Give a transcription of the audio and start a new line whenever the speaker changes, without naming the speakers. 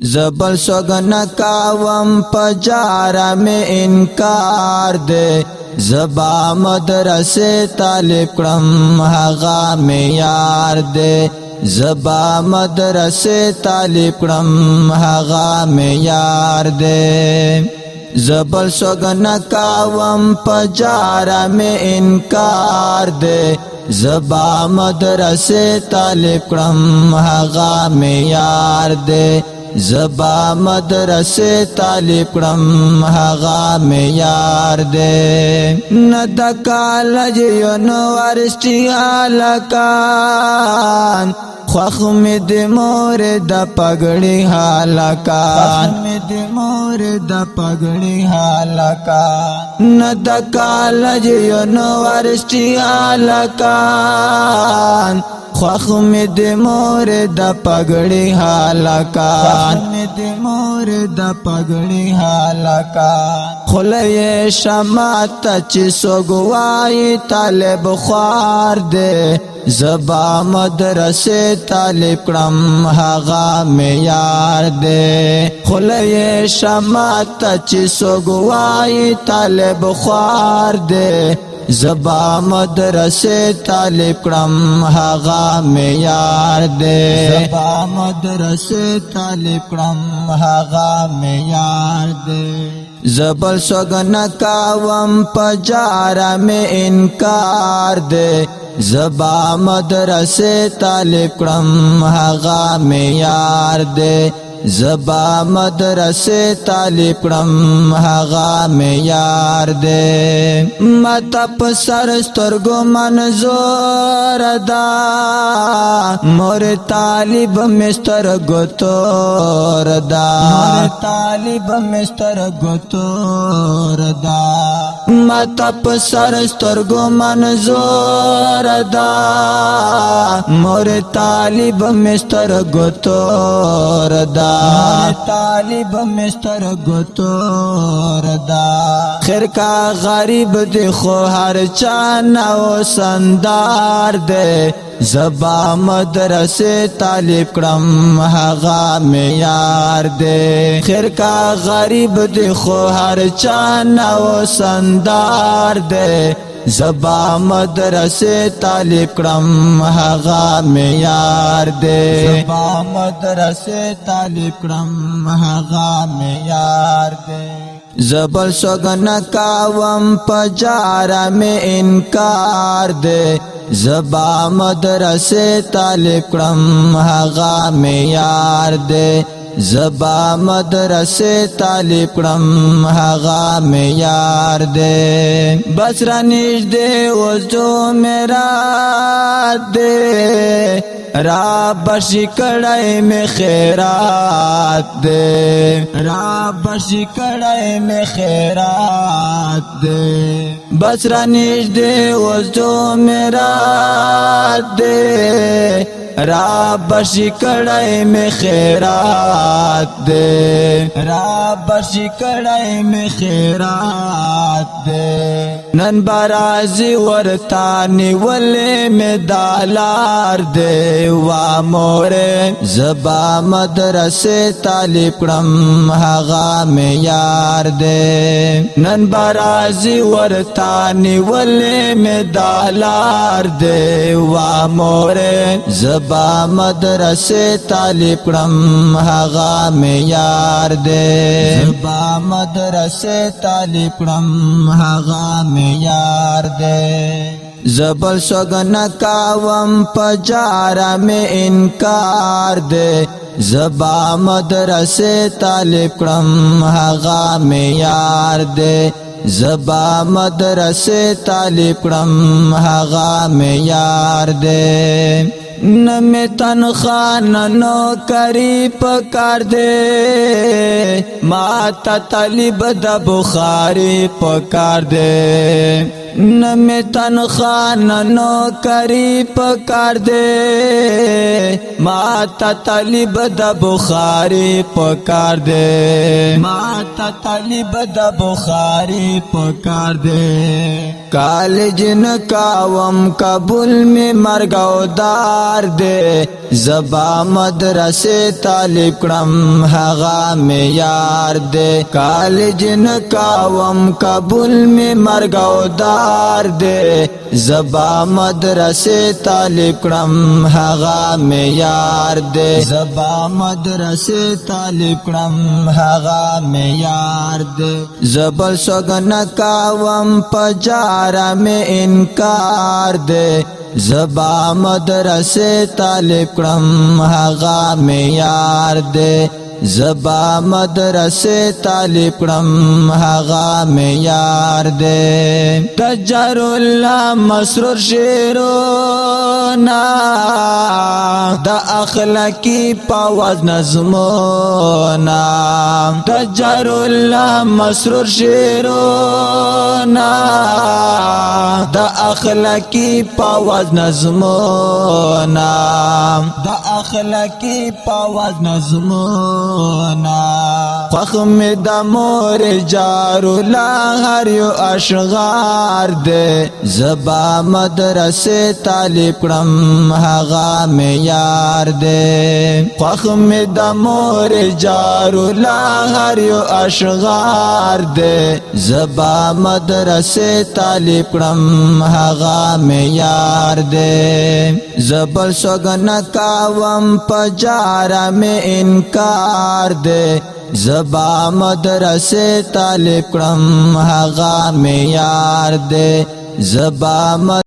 زبل سوگن کاوم پجارا میں انکار دے زبا مدرسے طالب کرم حغا میں یار دے زبا مدرسے طالب کرم حغا میں یار دے زبل سوگن کاوم پجارا میں انکار دے زبا مدرسے طالب کرم حغا میں یار دے زبا مدرسے طالب کرم حغا میں یار دے ند کالج یونیورسٹی حالکان خوخ میں دی مور دا پگڑی حالکان ند کالج یونیورسٹی حالکان خوخ میں دی مور دا پگڑی حالکان خلے شمات چی سوگوائی طالب خوار دے زبا مدرسے طالب کرم حغا میں یار دے خلے شمات چی سوگوائی طالب خوار دے زبا مدرسے طالب کرم حغا میں یار دے زبا مدرسے طالب کرم حغا میں یار دے زبل سوگن کاوم پجارا میں انکار دے زبا مدرسے طالب کرم حغا میں یار دے زبا مدرسے طالب کرم حغا میں یار دے متپ سرسترگو منظور دا مور طالب مسترگو تور دا متپ سرسترگو منظور دا مور طالب مسترگو تور دا طالب مستر گتور دا خیر کا غریب دی خو ہر چانا و سندار دے زبا مدرسے طالب کرم حغا میں یار دے خیر کا غریب دی خو ہر چانا و سندار دے زبا مدرسے طالب کرم حغا میں یار دے زبا مدرسے طالب کرم حغا میں یار دے زبل سوگن کاوم پجارا میں انکار دے زبا مدرسے طالب کرم حغا میں یار دے زبا مدرسے طالب کرم حغا میں یار دے بسرا نجدے وزو میرا دے را بشی کڑائی میں خیرات دے را بشی کڑائی میں خیرات دے بسرا نجدے وزو میرا دے را بشی کڑائی میں خیرات دے را بشی کڑائی میں خیرات دے نن برازی ورطانی ولی میں دالار دے وا مورے زبا مدرسے طالب کرم حغا میں یار دے نن برازی ورطانی ولی میں دالار دے وا مورے زبا مدرسے طالب کرم حغا میں یار دے زبا مدرسے طالب کرم حغا میں یار دے زبل سوگن کاوم پجارا میں انکار دے زبا مدرسے طالب کرم حغا میں یار دے زبا مدرسے طالب کرم حغا میں یار دے نمی تنخواہ نوکری پکار دے ماتا طالب دا بخاری پکار دے न में तनख्वाह न नौकरी पकार दे माता तालिब द बुखारी पकार दे माता तालिब द बुखारी पकार दे कॉलेज न कावम काबुल में मरगौदार दे जबा मदरसे तालिब क्रम हगा में यार दे कॉलेज न कावम काबुल में मरगौदार दे जबा मदरसे तालिब क्रम हगा में यार दे जबा मदरसे तालिब क्रम हगा में यार दे जबल सगन कावम पजारा में इनकार दे जबा मदरसे तालिब क्रम हगा में यार दे जबा मदरसे तालिब क्रम हगा में यार दे तजरुल्लाह मसरूर शेरो ना द अखलाकी पावज नज़्मो ना तजरुल्लाह मसरूर शेरो ना द अखलाकी पावज नज़्मो ना द अखलाकी पावज नज़्मो ख्वाह में द मोर जारुला हर यो अशगार दे जबा मदरसे तालिब क्रम हगा में यार दे ख्वाह में द मोर जारुला हर यो अशगार दे जबा मदरसे तालिब क्रम हगा में यार दे जबल सगन कावम पजारा में इनकार दे जबा मदरसे तालिब क्रम हगा में यार दे जबा